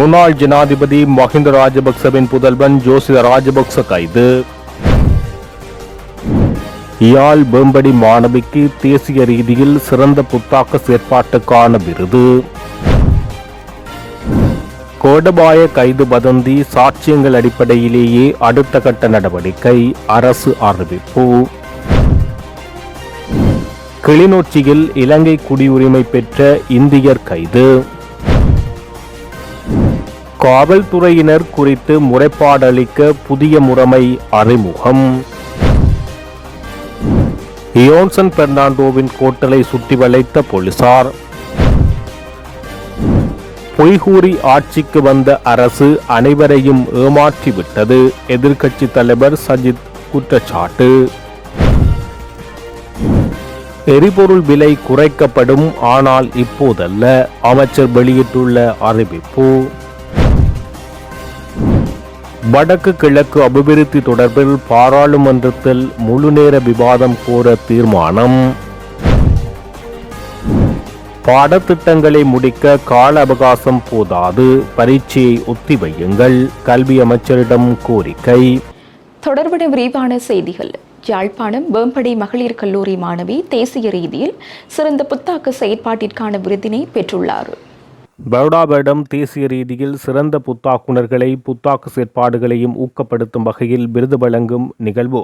முன்னாள் ஜனாதிபதி மஹிந்த ராஜபக்சவின் புதல்வன் ஜோசித ராஜபக்ச கைது. யாழ் வேம்படி மாணவிக்கு தேசிய ரீதியில் சிறந்த புத்தாக்க செயற்பாட்டுக்கான விருது. கோடபாய கைது வதந்தி சாட்சியங்கள் அடிப்படையிலேயே அடுத்த கட்ட நடவடிக்கை, அரசு அறிவிப்பு. கிளிநொச்சியில் இலங்கை குடியுரிமை பெற்ற இந்தியர் கைது. காவல்துறையினர் குறித்து முறைப்பாடளிக்க புதிய முறைமை அறிமுகம். யோன்சன் பெர்னாண்டோவின் கோட்டலை சுற்றி வளைத்த போலீசார். பொய்கூறி ஆட்சிக்கு வந்த அரசு அனைவரையும் ஏமாற்றிவிட்டது, எதிர்க்கட்சி தலைவர் சஜித் குற்றச்சாட்டு. எரிபொருள் விலை குறைக்கப்படும், ஆனால் இப்போதல்ல, அமைச்சர் வெளியிட்டுள்ள அறிவிப்பு. வடக்கு கிழக்கு அபிவிருத்தி தொடர்பில் பாராளுமன்றத்தில் முழுநேர விவாதம் கோர தீர்மானம். பாடத்திட்டங்களை முடிக்க கால அவகாசம் போதாது, பரீட்சையை ஒத்திவையுங்கள், கல்வி அமைச்சரிடம் கோரிக்கை. தொடர்புடைய விரிவான செய்திகள். யாழ்ப்பாணம் வேம்படி மகளிர் கல்லூரி மாணவி தேசிய ரீதியில் சிறந்த புத்தாக்க செயற்பாட்டிற்கான விருதினை பெற்றுள்ளார். வருடாவருடம் தேசிய ரீதியில் சிறந்த புத்தாக்குனர்களை புத்தாக்கு செயற்பாடுகளையும் ஊக்கப்படுத்தும் வகையில் விருது வழங்கும் நிகழ்வு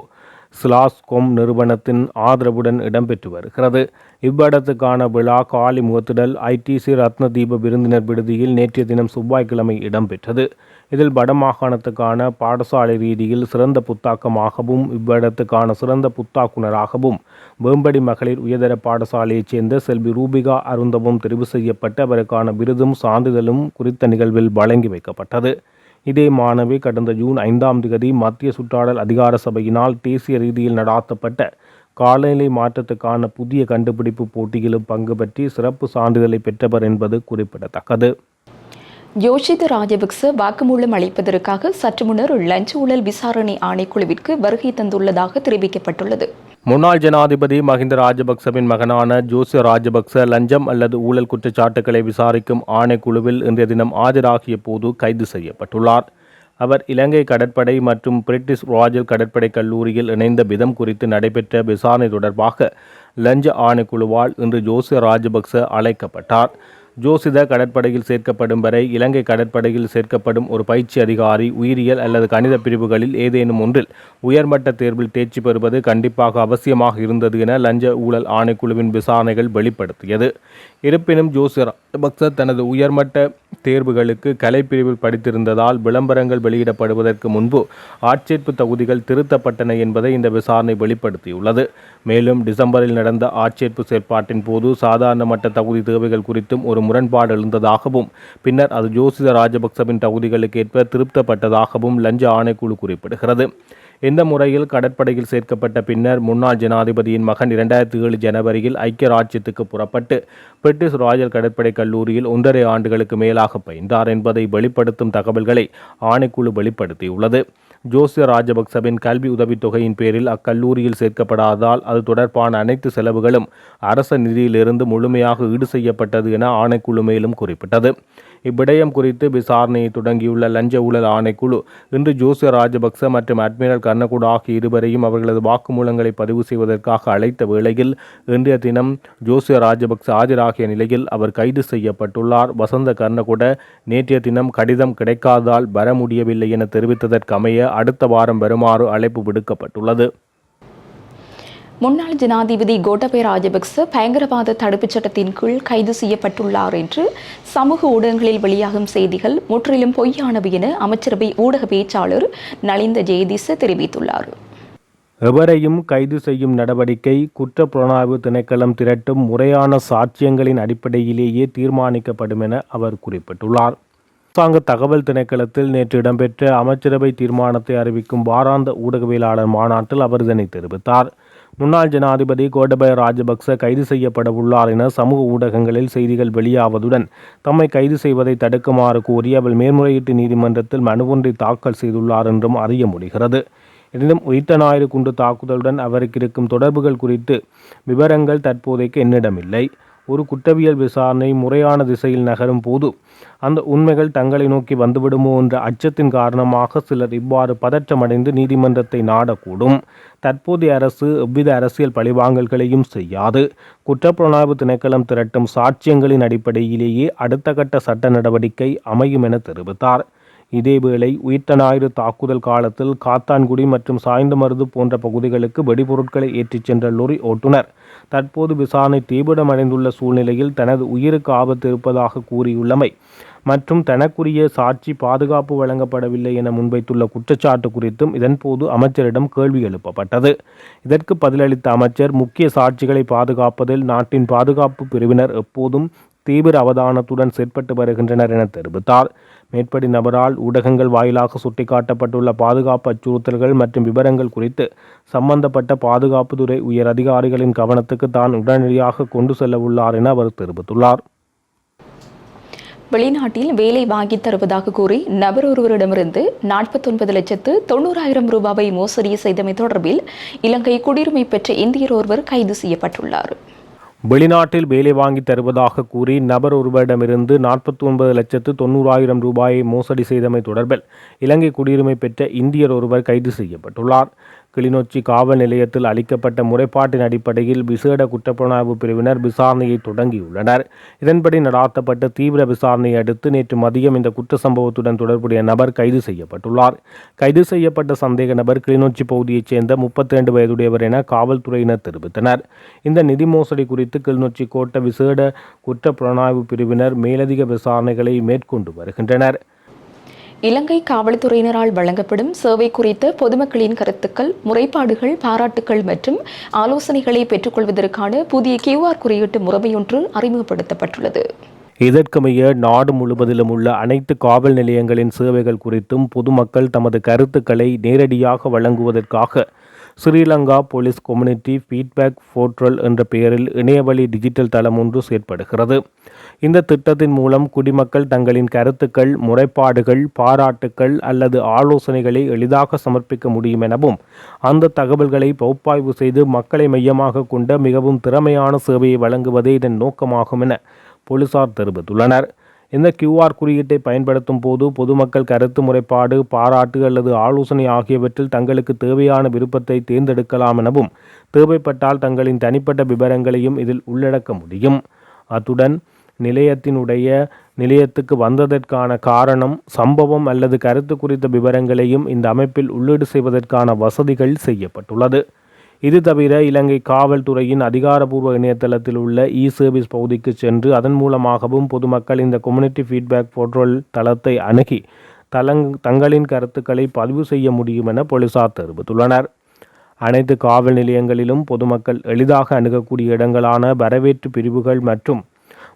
ஸ்லாஸ்கொம் நிறுவனத்தின் ஆதரவுடன் இடம்பெற்று வருகிறது. இவ்வடத்துக்கான விழா காலி முகத்திடல் ஐடிசி ரத்னதீப விருந்தினர் விடுதியில் நேற்றைய தினம் செவ்வாய்க்கிழமை இடம்பெற்றது. இதில் வடமாகாணத்துக்கான பாடசாலை ரீதியில் சிறந்த புத்தாக்கமாகவும் இவ்வடத்துக்கான சிறந்த புத்தாக்குனராகவும் வேம்படி மகளிர் உயர்தர பாடசாலையைச் சேர்ந்த செல்வி ரூபிகா அருந்தவும் தெரிவு செய்யப்பட்டு அவருக்கான விருதும் சான்றிதழும் குறித்த நிகழ்வில் வழங்கி வைக்கப்பட்டது. இதே மாணவி கடந்த ஜூன் 5ஆம் தேதி மத்திய சுற்றாடல் அதிகார சபையினால் தேசிய ரீதியில் நடாத்தப்பட்ட காலநிலை மாற்றத்துக்கான புதிய கண்டுபிடிப்பு போட்டியிலும் பங்கு பற்றி சிறப்பு சான்றிதழை பெற்றவர் என்பது குறிப்பிடத்தக்கது. யோஷித ராஜபக்ச வாக்குமூலம் அளிப்பதற்காக சற்று முன்னர் லஞ்ச ஊழல் விசாரணை ஆணைக்குழுவிற்கு வருகை தந்துள்ளதாக தெரிவிக்கப்பட்டுள்ளது. முன்னாள் ஜனாதிபதி மஹிந்த ராஜபக்சவின் மகனான ஜோசித ராஜபக்ச லஞ்சம் அல்லது ஊழல் குற்றச்சாட்டுக்களை விசாரிக்கும் ஆணைக்குழுவில் இன்றைய தினம் ஆஜராகிய போது கைது செய்யப்பட்டுள்ளார். அவர் இலங்கை கடற்படை மற்றும் பிரிட்டிஷ் ராயல் கடற்படை கல்லூரியில் இணைந்த விதம் குறித்து நடைபெற்ற விசாரணை தொடர்பாக லஞ்ச ஆணைக்குழுவால் இன்று ஜோசித ராஜபக்ச அழைக்கப்பட்டார். ஜோசித கடற்படையில் சேர்க்கப்படும் வரை இலங்கை கடற்படையில் சேர்க்கப்படும் ஒரு பயிற்சி அதிகாரி உயிரியல் அல்லது கணித பிரிவுகளில் ஏதேனும் ஒன்றில் உயர்மட்ட தேர்வில் தேர்ச்சி பெறுவது கண்டிப்பாக அவசியமாக இருந்தது என லஞ்ச ஊழல் ஆணைக்குழுவின் விசாரணைகள் வெளிப்படுத்தியது. இருப்பினும் ஜோசித ராஜபக்ச தனது உயர்மட்ட தேர்வுகளுக்கு கலைப்பிரிவில் படித்திருந்ததால் விளம்பரங்கள் வெளியிடப்படுவதற்கு முன்பு ஆட்சேர்ப்பு தகுதிகள் திருத்தப்பட்டன என்பதை இந்த விசாரணை வெளிப்படுத்தியுள்ளது. மேலும் டிசம்பரில் நடந்த ஆட்சேர்ப்பு செயற்பாட்டின் போது சாதாரண மட்ட தகுதி தேவைகள் குறித்தும் ஒரு முரண்பாடு எழுந்ததாகவும் பின்னர் அது ஜோசித ராஜபக்சவின் தகுதிகளுக்கு ஏற்ப திருத்தப்பட்டதாகவும் லஞ்ச ஆணைக்குழு குறிப்பிடுகிறது. இந்த முறையில் கடற்படையில் சேர்க்கப்பட்ட பின்னர் முன்னாள் ஜனாதிபதியின் மகன் 2007 ஜனவரியில் ஐக்கிய ராஜ்யத்துக்கு புறப்பட்டு பிரிட்டிஷ் ராயல் கடற்படை கல்லூரியில் 1.5 ஆண்டுகளுக்கு மேலாக பயின்றார் என்பதை வெளிப்படுத்தும் தகவல்களை ஆணைக்குழு வெளிப்படுத்தியுள்ளது. ஜோசித ராஜபக்சவின் கல்வி உதவித்தொகையின் பேரில் அக்கல்லூரியில் சேர்க்கப்படாததால் அது தொடர்பான அனைத்து செலவுகளும் அரச நிதியிலிருந்து முழுமையாக ஈடு செய்யப்பட்டது என ஆணைக்குழு மேலும் குறிப்பிட்டது. இவ்விடயம் குறித்து விசாரணையை தொடங்கியுள்ள லஞ்ச ஊழல் ஆணைக்குழு இன்று ஜோசித ராஜபக்ச மற்றும் அட்மிரல் கர்ணகுட ஆகிய இருவரையும் அவர்களது வாக்குமூலங்களை பதிவு செய்வதற்காக அழைத்த வேளையில் இன்றைய தினம் ஜோசித ராஜபக்ச ஆஜராகிய நிலையில் அவர் கைது செய்யப்பட்டுள்ளார். வசந்த கர்ணகுட நேற்றைய தினம் கடிதம் கிடைக்காததால் வர முடியவில்லை என தெரிவித்ததற்கமைய அடுத்த வாரம் வருமாறு அழைப்பு விடுக்கப்பட்டுள்ளது. முன்னாள் ஜனாதிபதி கோட்டபய ராஜபக்ச பயங்கரவாத தடுப்புச் சட்டத்தின் கீழ் கைது செய்யப்பட்டுள்ளார் என்று சமூக ஊடகங்களில் வெளியாகும் செய்திகள் முற்றிலும் பொய்யானவை என அமைச்சரவை ஊடக பேச்சாளர் நலிந்த ஜெயதிச தெரிவித்துள்ளார். எவரையும் கைது செய்யும் நடவடிக்கை குற்றப்புலனாய்வு திணைக்களம் திரட்டும் முறையான சாட்சியங்களின் அடிப்படையிலேயே தீர்மானிக்கப்படும் என அவர் குறிப்பிட்டுள்ளார். அரசாங்க தகவல் திணைக்களத்தில் நேற்று இடம்பெற்ற அமைச்சரவை தீர்மானத்தை அறிவிக்கும் வாராந்த ஊடகவியலாளர் மாநாட்டில் அவர் இதனை தெரிவித்தார். முன்னாள் ஜனாதிபதி கோட்டபய ராஜபக்ச கைது செய்யப்பட உள்ளார் என சமூக ஊடகங்களில் செய்திகள் வெளியாவதுடன் தம்மை கைது செய்வதை தடுக்குமாறு கோரி அவர் மேல்முறையீட்டு நீதிமன்றத்தில் மனு ஒன்றை தாக்கல் செய்துள்ளார் என்றும் அறிய முடிகிறது. எனினும் உயிர்த்த ஞாயிறு குண்டு தாக்குதலுடன் அவருக்கு இருக்கும் தொடர்புகள் குறித்து விவரங்கள் தற்போதைக்கு என்னிடமில்லை. ஒரு குற்றவியல் விசாரணை முறையான திசையில் நகரும் போது அந்த உண்மைகள் தங்களை நோக்கி வந்துவிடுமோ என்ற அச்சத்தின் காரணமாக சிலர் இவ்வாறு பதற்றமடைந்து நீதிமன்றத்தை நாடக்கூடும். தற்போதைய அரசு எவ்வித அரசியல் பழிவாங்கல்களையும் செய்யாது. குற்றப்புலனாய்வு திணைக்களம் திரட்டும் சாட்சியங்களின் அடிப்படையிலேயே அடுத்த கட்ட சட்ட நடவடிக்கை அமையும் என தெரிவித்தார். இதேவேளை உயிர்த்த ஞாயிறு தாக்குதல் காலத்தில் காத்தான்குடி மற்றும் சாய்ந்தமருது போன்ற பகுதிகளுக்கு வெடிபொருட்களை ஏற்றிச் சென்ற லொரி ஓட்டுநர் தற்போது விசாரணை தீவிரமடைந்துள்ள சூழ்நிலையில் தனது உயிருக்கு ஆபத்து இருப்பதாக கூறியுள்ளமை மற்றும் தனக்குரிய சாட்சி பாதுகாப்பு வழங்கப்படவில்லை என முன்வைத்துள்ள குற்றச்சாட்டு குறித்தும் இதன்போது அமைச்சரிடம் கேள்வி எழுப்பப்பட்டது. இதற்கு பதிலளித்த அமைச்சர், முக்கிய சாட்சிகளை பாதுகாப்பதில் நாட்டின் பாதுகாப்பு பிரிவினர் எப்போதும் தீவிர அவதானத்துடன் செயற்பட்டு வருகின்றனர் என தெரிவித்தார். மேற்படி நபரால் ஊடகங்கள் வாயிலாக சுட்டிக்காட்டப்பட்டுள்ள பாதுகாப்பு அச்சுறுத்தல்கள் மற்றும் விவரங்கள் குறித்து சம்பந்தப்பட்ட பாதுகாப்புத்துறை உயர் அதிகாரிகளின் கவனத்துக்கு தான் உடனடியாக கொண்டு செல்ல உள்ளார் என அவர் தெரிவித்துள்ளார். வெளிநாட்டில் வேலை வாங்கித் தருவதாக கூறி நபர் ஒருவரிடமிருந்து 49,90,000 ரூபாவை மோசடி செய்தமை தொடர்பில் இலங்கை குடியுரிமை பெற்ற இந்தியர் ஒருவர் கைது செய்யப்பட்டுள்ளார். வெளிநாட்டில் வேலை வாங்கி தருவதாக கூறி நபர் ஒருவரிடமிருந்து 49,90,000 ரூபாயை மோசடி செய்தமை தொடர்பில் இலங்கை குடியுரிமை பெற்ற இந்தியர் ஒருவர் கைது செய்யப்பட்டுள்ளார். கிளிநொச்சி காவல் நிலையத்தில் அளிக்கப்பட்ட முறைப்பாட்டின் அடிப்படையில் விசேட குற்றப்புலனாய்வு பிரிவினர் விசாரணையை தொடங்கியுள்ளனர். இதன்படி நடாத்தப்பட்ட தீவிர விசாரணையை அடுத்து நேற்று மதியம் இந்த குற்ற சம்பவத்துடன் தொடர்புடைய நபர் கைது செய்யப்பட்டுள்ளார். கைது செய்யப்பட்ட சந்தேக நபர் கிளிநொச்சி பகுதியைச் சேர்ந்த 32 வயதுடையவர் என காவல்துறையினர் தெரிவித்தனர். இந்த நிதி மோசடி குறித்து கிளிநொச்சி கோட்ட விசேட குற்றப்புலனாய்வு பிரிவினர் மேலதிக விசாரணைகளை மேற்கொண்டு வருகின்றனர். இலங்கை காவல்துறையினரால் வழங்கப்படும் சேவை குறித்த பொதுமக்களின் கருத்துக்கள், முறைப்பாடுகள், பாராட்டுக்கள் மற்றும் ஆலோசனைகளை பெற்றுக்கொள்வதற்கான புதிய QR குறியீட்டு முறைமையொன்று அறிமுகப்படுத்தப்பட்டுள்ளது. இதற்கமைய நாடு முழுவதிலும் உள்ள அனைத்து காவல் நிலையங்களின் சேவைகள் குறித்தும் பொதுமக்கள் தமது கருத்துக்களை நேரடியாக வழங்குவதற்காக Sri Lanka police community feedback portal என்ற பெயரில் இணையவழி டிஜிட்டல் தளம் ஒன்று செயற்படுகிறது. இந்த திட்டத்தின் மூலம் குடிமக்கள் தங்களின் கருத்துக்கள், முறைப்பாடுகள், பாராட்டுக்கள் அல்லது ஆலோசனைகளை எளிதாக சமர்ப்பிக்க முடியும் எனவும் அந்த தகவல்களை பகுப்பாய்வு செய்து மக்களை மையமாக கொண்ட மிகவும் திறமையான சேவையை வழங்குவதே இதன் நோக்கமாகும் என போலீசார் தெரிவித்துள்ளனர். இந்த QR குறியீட்டை பயன்படுத்தும் போது பொதுமக்கள் கருத்து, முறைப்பாடு, பாராட்டு அல்லது ஆலோசனை ஆகியவற்றில் தங்களுக்கு தேவையான விருப்பத்தை தேர்ந்தெடுக்கலாம் எனவும் தேவைப்பட்டால் தங்களின் தனிப்பட்ட விவரங்களையும் இதில் உள்ளடக்க முடியும். அத்துடன் நிலையத்துக்கு வந்ததற்கான காரணம், சம்பவம் அல்லது கருத்து குறித்த விவரங்களையும் இந்த அமைப்பில் உள்ளீடு செய்வதற்கான வசதிகள் செய்யப்பட்டுள்ளது. இது தவிர இலங்கை காவல்துறையின் அதிகாரப்பூர்வ இணையதளத்தில் உள்ள இ-சர்வீஸ் பகுதிக்கு சென்று அதன் மூலமாகவும் பொதுமக்கள் இந்த கம்யூனிட்டி ஃபீட்பேக் போர்ட்டல் தளத்தை அணுகி தங்களின் கருத்துக்களை பதிவு செய்ய முடியும் என போலீசார் தெரிவித்துள்ளனர். அனைத்து காவல் நிலையங்களிலும் பொதுமக்கள் எளிதாக அணுகக்கூடிய இடங்களான வரவேற்று பிரிவுகள் மற்றும்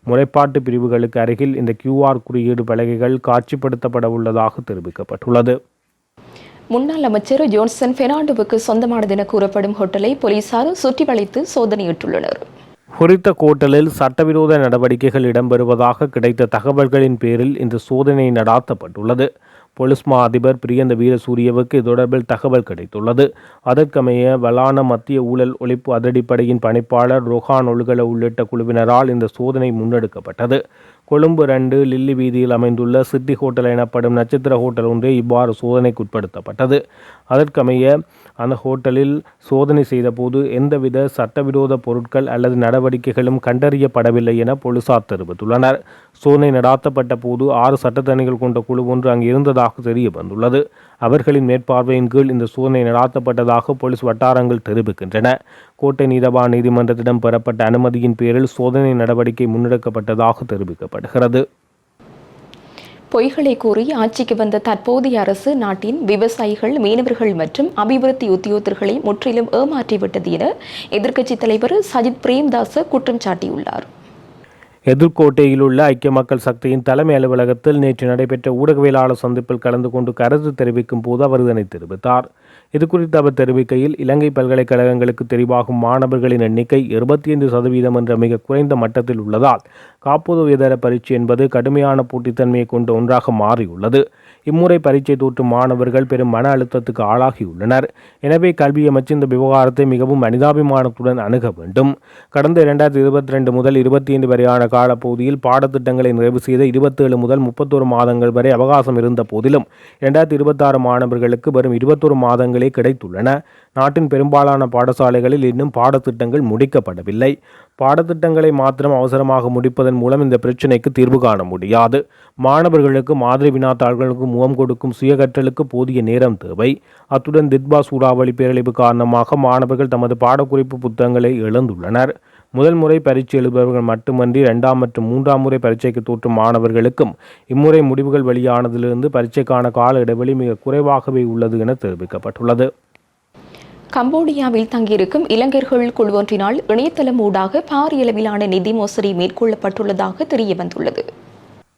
முறைப்பாட்டு பிரிவுகளுக்கு அருகில் இந்த QR குறியீடு பலகைகள் காட்சிப்படுத்தப்பட உள்ளதாக தெரிவிக்கப்பட்டுள்ளது. முன்னாள் அமைச்சர் ஜோன்சன் பெர்னாண்டோவுக்கு சொந்தமானது என கூறப்படும் ஹோட்டலை போலீசார் சுற்றி வளைத்து சோதனையிட்டுள்ளனர். குறித்த ஹோட்டலில் சட்டவிரோத நடவடிக்கைகள் இடம்பெறுவதாக கிடைத்த தகவல்களின் பேரில் இந்த சோதனை நடாத்தப்பட்டுள்ளது. போலீஸ் மா அதிபர் பிரியந்த வீரசூரியவுக்கு இது தொடர்பில் தகவல் கிடைத்துள்ளது. அதற்கமைய வலான மத்திய ஊழல் ஒழிப்பு அதிரடிப்படையின் பணிப்பாளர் ரொஹான் ஒழுகல உள்ளிட்ட குழுவினரால் இந்த சோதனை முன்னெடுக்கப்பட்டது. கொழும்பு 2 லில்லி வீதியில் அமைந்துள்ள சிட்டி ஹோட்டல் எனப்படும் நட்சத்திர ஹோட்டல் ஒன்றே இவ்வாறு சோதனைக்குட்படுத்தப்பட்டது. அதற்கமைய அந்த ஹோட்டலில் சோதனை செய்தபோது எந்தவித சட்டவிரோத பொருட்கள் அல்லது நடவடிக்கைகளும் கண்டறியப்படவில்லை என போலீசார் தெரிவித்துள்ளனர். சோதனை நடாத்தப்பட்ட போது 6 சட்டத்தணிகள் கொண்ட குழு ஒன்று அங்கு இருந்ததாக தெரிய வந்துள்ளது. அவர்களின் மேற்பார்வையின் கீழ் இந்த சோதனை நடாத்தப்பட்டதாக போலீஸ் வட்டாரங்கள் தெரிவிக்கின்றன. கோட்டை நீதவான் நீதிமன்றத்திடம் பெறப்பட்ட அனுமதியின் பேரில் சோதனை நடவடிக்கை முன்னெடுக்கப்பட்டதாக தெரிவிக்கப்படுகிறது. பொய்களை கூறி ஆட்சிக்கு வந்த தற்போதைய அரசு நாட்டின் விவசாயிகள், மீனவர்கள் மற்றும் அபிவிருத்தி உத்தியோகத்தர்களை முற்றிலும் ஏமாற்றிவிட்டது என எதிர்க்கட்சித் தலைவர் சஜித் பிரேமதாச குற்றம் சாட்டியுள்ளார். எதிர்கோட்டையில் உள்ள ஐக்கிய மக்கள் சக்தியின் தலைமை அலுவலகத்தில் நேற்று நடைபெற்ற ஊடகவியலாளர் சந்திப்பில் கலந்து கொண்டு கருத்து தெரிவிக்கும் போது அவர் இதனை தெரிவித்தார். இதுகுறித்து அவர் தெரிவிக்கையில், இலங்கை பல்கலைக்கழகங்களுக்கு தெரிவாகும் மாணவர்களின் எண்ணிக்கை 25% என்ற மிக குறைந்த மட்டத்தில் உள்ளதால் காப்புதவியதர பரீட்சை என்பது கடுமையான போட்டித்தன்மையை கொண்ட ஒன்றாக மாறியுள்ளது. இம்முறை பரீட்சை தோற்றும் மாணவர்கள் பெரும் மன அழுத்தத்துக்கு ஆளாகியுள்ளனர். எனவே கல்வி அமைச்சு இந்த விவகாரத்தை மிகவும் மனிதாபிமானத்துடன் அணுக வேண்டும். கடந்த 2022 முதல் 25 வரையான காலப்பகுதியில் பாடத்திட்டங்களை நிறைவு செய்த 27 முதல் 31 மாதங்கள் வரை அவகாசம் இருந்த போதிலும் 2026 மாணவர்களுக்கு வரும் 21 மாதங்களே கிடைத்துள்ளன. நாட்டின் பெரும்பாலான பாடசாலைகளில் இன்னும் பாடத்திட்டங்கள் முடிக்கப்படவில்லை. பாடத்திட்டங்களை மாத்திரம் அவசரமாக முடிப்பதன் மூலம் இந்த பிரச்சினைக்கு தீர்வு காண முடியாது. மாணவர்களுக்கு மாதிரி வினாத்தாள்களுக்கு முகம் கொடுக்கும் சுய கற்றலுக்கு போதிய நேரம் தேவை. அத்துடன் திட்பா சூறாவளி பேரழிவு காரணமாக மாணவர்கள் தமது பாடக்குறிப்பு புத்தகங்களை இழந்துள்ளனர். முதல் முறை பரீட்சை எழுதுபவர்கள் மட்டுமன்றி 2ஆம் மற்றும் 3ஆம் முறை பரீட்சைக்கு தோற்றும் மாணவர்களுக்கும் இம்முறை முடிவுகள் வெளியானதிலிருந்து பரீட்சைக்கான கால இடைவெளி மிக குறைவாகவே உள்ளது என தெரிவிக்கப்பட்டுள்ளது. கம்போடியாவில் தங்கியிருக்கும் இளைஞர்கள் குழு ஒன்றினால் இணையதளம் ஊடாக பாரியளவிலான நிதி மோசடி மேற்கொள்ளப்பட்டுள்ளதாக தெரியவந்துள்ளது.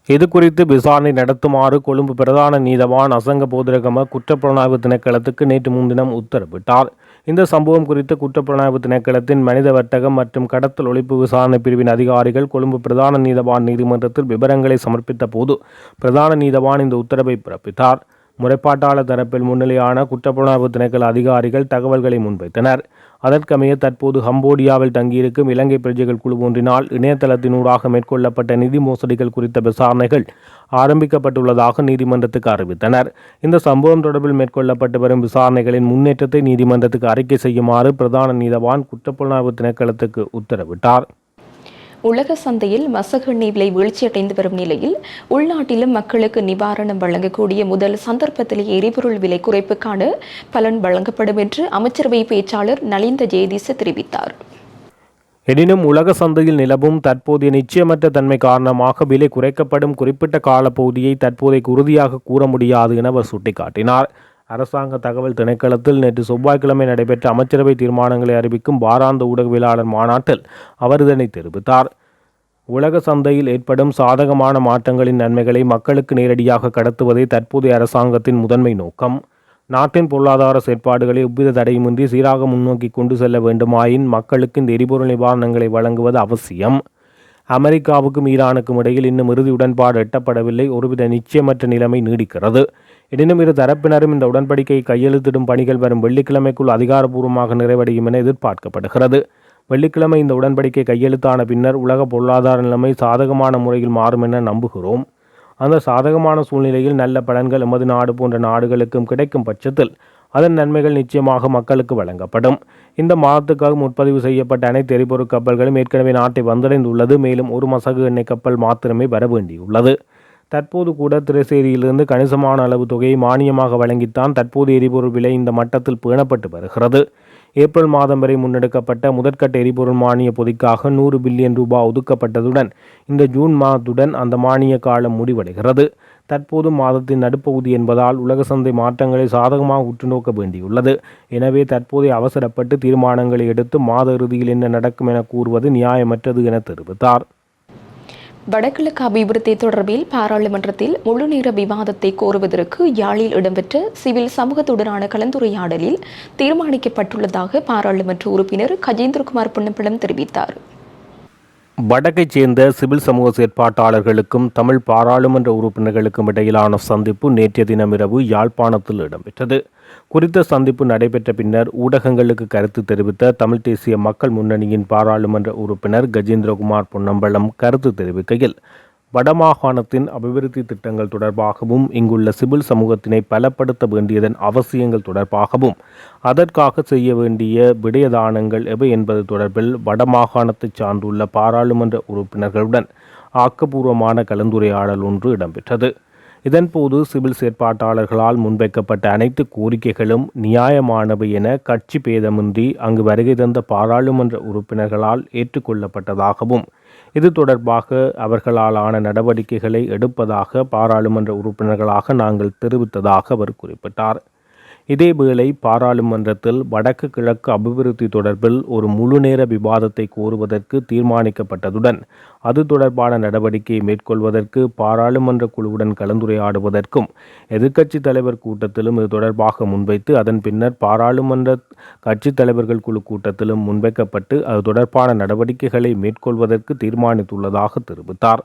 இது குறித்து விசாரணை நடத்துமாறு கொழும்பு பிரதான நீதவான் அசங்க போதரகம குற்றப்புலனாய்வு திணைக்களத்துக்கு நேற்று முன்தினம் உத்தரவிட்டார். இந்த சம்பவம் குறித்து குற்றப்புலனாய்வு திணைக்களத்தின் மனித வர்த்தகம் மற்றும் கடத்தல் ஒழிப்பு விசாரணை பிரிவின் அதிகாரிகள் கொழும்பு பிரதான நீதவான் நீதிமன்றத்தில் விவரங்களை சமர்ப்பித்த போது பிரதான நீதவான் இந்த உத்தரவை பிறப்பித்தார். முறைப்பாட்டாளர் தரப்பில் முன்னிலையான குற்றப்புலனாய்வு திணைக்கள அதிகாரிகள் தகவல்களை முன்வைத்தனர். அதற்கமைய தற்போது கம்போடியாவில் தங்கியிருக்கும் இலங்கை பிரஜைகள் குழு ஒன்றினால் இணையதளத்தினூடாக மேற்கொள்ளப்பட்ட நிதி மோசடிகள் குறித்த விசாரணைகள் ஆரம்பிக்கப்பட்டுள்ளதாக நீதிமன்றத்துக்கு அறிவித்தனர். இந்த சம்பவம் தொடர்பில் மேற்கொள்ளப்பட்டு வரும் விசாரணைகளின் முன்னேற்றத்தை நீதிமன்றத்துக்கு அறிக்கை செய்யுமாறு பிரதான நீதவான் குற்றப்புலனாய்வு திணைக்களத்துக்கு உத்தரவிட்டார். உலக சந்தையில் மசகு எண்ணெய் விலை வீழ்ச்சியடைந்து வரும் நிலையில் உள்நாட்டிலும் மக்களுக்கு நிவாரணம் வழங்கக்கூடிய முதல் சந்தர்ப்பத்திலேயே எரிபொருள் விலை குறைப்புக்கான பலன் வழங்கப்படும் என்று அமைச்சரவை பேச்சாளர் நலிந்த ஜெயதீச தெரிவித்தார். எனினும் உலக சந்தையில் நிலவும் தற்போதைய நிச்சயமற்ற தன்மை காரணமாக விலை குறைக்கப்படும் குறிப்பிட்ட காலப்பகுதியை தற்போதைக்கு உறுதியாக கூற முடியாது என அவர் சுட்டிக்காட்டினார். அரசாங்க தகவல் திணைக்களத்தில் நேற்று செவ்வாய்க்கிழமை நடைபெற்ற அமைச்சரவை தீர்மானங்களை அறிவிக்கும் வாராந்த ஊடகவியலாளர் மாநாட்டில் அவர் இதனை தெரிவித்தார். உலக சந்தையில் ஏற்படும் சாதகமான மாற்றங்களின் நன்மைகளை மக்களுக்கு நேரடியாக கடத்துவதே தற்போதைய அரசாங்கத்தின் முதன்மை நோக்கம். நாட்டின் பொருளாதார செயற்பாடுகளை எவ்வித தடையுமின்றி சீராக முன்னோக்கி கொண்டு செல்ல வேண்டுமாயின் மக்களுக்கு இந்த எரிபொருள் நிவாரணங்களை வழங்குவது அவசியம். அமெரிக்காவுக்கும் ஈரானுக்கும் இடையில் இன்னும் இறுதி உடன்பாடு எட்டப்படவில்லை. ஒருவித நிச்சயமற்ற நிலைமை நீடிக்கிறது. எனினும் இரு தரப்பினரும் இந்த உடன்படிக்கையை கையெழுத்திடும் பணிகள் வரும் வெள்ளிக்கிழமைக்குள் அதிகாரப்பூர்வமாக நிறைவடையும் என எதிர்பார்க்கப்படுகிறது. வெள்ளிக்கிழமை இந்த உடன்படிக்கை கையெழுத்தான பின்னர் உலக பொருளாதார நிலைமை சாதகமான முறையில் மாறும் என நம்புகிறோம். அந்த சாதகமான சூழ்நிலையில் நல்ல பலன்கள் எமது நாடு போன்ற நாடுகளுக்கும் கிடைக்கும் பட்சத்தில் அதன் நன்மைகள் நிச்சயமாக மக்களுக்கு வழங்கப்படும். இந்த மாதத்துக்காக முன்பதிவு செய்யப்பட்ட அனைத்து எரிபொருள் கப்பல்களும் ஏற்கனவே நாட்டை வந்தடைந்துள்ளது. மேலும் ஒரு மசகு எண்ணெய் கப்பல் மாத்திரமே வர வேண்டியுள்ளது. தற்போது கூட திரைசேரியிலிருந்து கணிசமான அளவு தொகையை மானியமாக வழங்கித்தான் தற்போது எரிபொருள் விலை இந்த மட்டத்தில் பேணப்பட்டு வருகிறது. ஏப்ரல் மாதம் வரை முன்னெடுக்கப்பட்ட முதற்கட்ட எரிபொருள் மானிய பொதிக்காக 100 பில்லியன் ரூபாய் ஒதுக்கப்பட்டதுடன் இந்த ஜூன் மாதத்துடன் அந்த மானிய காலம் முடிவடைகிறது. தற்போது மாதத்தின் நடுப்பகுதி என்பதால் உலக சந்தை மாற்றங்களை சாதகமாக உற்று நோக்க வேண்டியுள்ளது. எனவே தற்போதைய அவசரப்பட்டு தீர்மானங்களை எடுத்து மாத இறுதியில் என்ன நடக்கும் என கூறுவது நியாயமற்றது என தெரிவித்தார். வடகிழக்கு அபிவிருத்தி தொடர்பில் பாராளுமன்றத்தில் முழுநேர விவாதத்தை கோருவதற்கு யாழில் இடம்பெற்ற சிவில் சமூகத்துடனான கலந்துரையாடலில் தீர்மானிக்கப்பட்டுள்ளதாக பாராளுமன்ற உறுப்பினர் கஜேந்திரகுமார் பொன்னம்பலம் தெரிவித்தார். வடக்கைச் சேர்ந்த சிவில் சமூக செயற்பாட்டாளர்களுக்கும் தமிழ் பாராளுமன்ற உறுப்பினர்களுக்கும் இடையிலான சந்திப்பு நேற்றைய தினமிரவு யாழ்ப்பாணத்தில் இடம்பெற்றது. குறித்த சந்திப்பு நடைபெற்ற பின்னர் ஊடகங்களுக்கு கருத்து தெரிவித்த தமிழ் தேசிய மக்கள் முன்னணியின் பாராளுமன்ற உறுப்பினர் கஜேந்திரகுமார் பொன்னம்பலம் கருத்து தெரிவிக்கையில், வடமாகாணத்தின் அபிவிருத்தி திட்டங்கள் தொடர்பாகவும் இங்குள்ள சிவில் சமூகத்தினை பலப்படுத்த வேண்டியதன் அவசியங்கள் தொடர்பாகவும் அதற்காக செய்ய வேண்டிய விடயதானங்கள் எவை என்பது தொடர்பில் வடமாகாணத்தை சார்ந்துள்ள பாராளுமன்ற உறுப்பினர்களுடன் ஆக்கப்பூர்வமான கலந்துரையாடல் ஒன்று இடம்பெற்றது. இதன்போது சிவில் செயற்பாட்டாளர்களால் முன்வைக்கப்பட்ட அனைத்து கோரிக்கைகளும் நியாயமானவை என கட்சி பேதமின்றி அங்கு வருகை தந்த பாராளுமன்ற உறுப்பினர்களால் ஏற்றுக்கொள்ளப்பட்டதாகவும் இது தொடர்பாக அவர்களாலான நடவடிக்கைகளை எடுப்பதாக பாராளுமன்ற உறுப்பினர்களாக நாங்கள் தெரிவித்ததாக அவர் குறிப்பிட்டார். இதேவேளை பாராளுமன்றத்தில் வடக்கு கிழக்கு அபிவிருத்தி தொடர்பில் ஒரு முழுநேர விவாதத்தை கோருவதற்கு தீர்மானிக்கப்பட்டதுடன் அது தொடர்பான நடவடிக்கையை மேற்கொள்வதற்கு பாராளுமன்ற குழுவுடன் கலந்துரையாடுவதற்கும் எதிர்க்கட்சித் தலைவர் கூட்டத்திலும் இது தொடர்பாக முன்வைத்து அதன் பின்னர் பாராளுமன்ற கட்சித் தலைவர்கள் குழு கூட்டத்திலும் முன்வைக்கப்பட்டு அது தொடர்பான நடவடிக்கைகளை மேற்கொள்வதற்கு தீர்மானித்துள்ளதாக தெரிவித்தார்.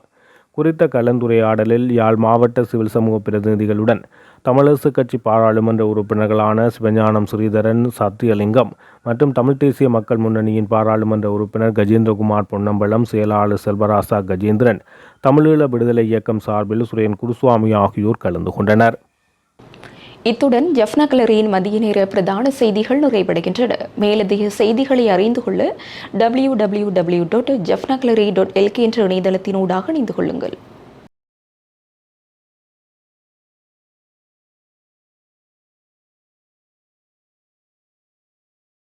குறித்த கலந்துரையாடலில் யாழ் மாவட்ட சிவில் சமூக பிரதிநிதிகளுடன் தமிழரசுக் கட்சி பாராளுமன்ற உறுப்பினர்களான சிவஞானம் ஸ்ரீதரன், சத்தியலிங்கம் மற்றும் தமிழ் தேசிய மக்கள் முன்னணியின் பாராளுமன்ற உறுப்பினர் கஜேந்திரகுமார் பொன்னம்பலம், செயலாளர் செல்வராசா கஜேந்திரன், தமிழீழ விடுதலை இயக்கம் சார்பில் சுரேன் குருசுவாமி ஆகியோர் கலந்து கொண்டனர். இத்துடன் ஜெஃப்னா கலரியின் மதிய நேர பிரதான செய்திகள் நிறைவடைகின்றன. மேலதிக செய்திகளை அறிந்து கொள்ள www.jeffnagallery.lk என்ற இணையதளத்தினூடாக இணைந்து கொள்ளுங்கள்.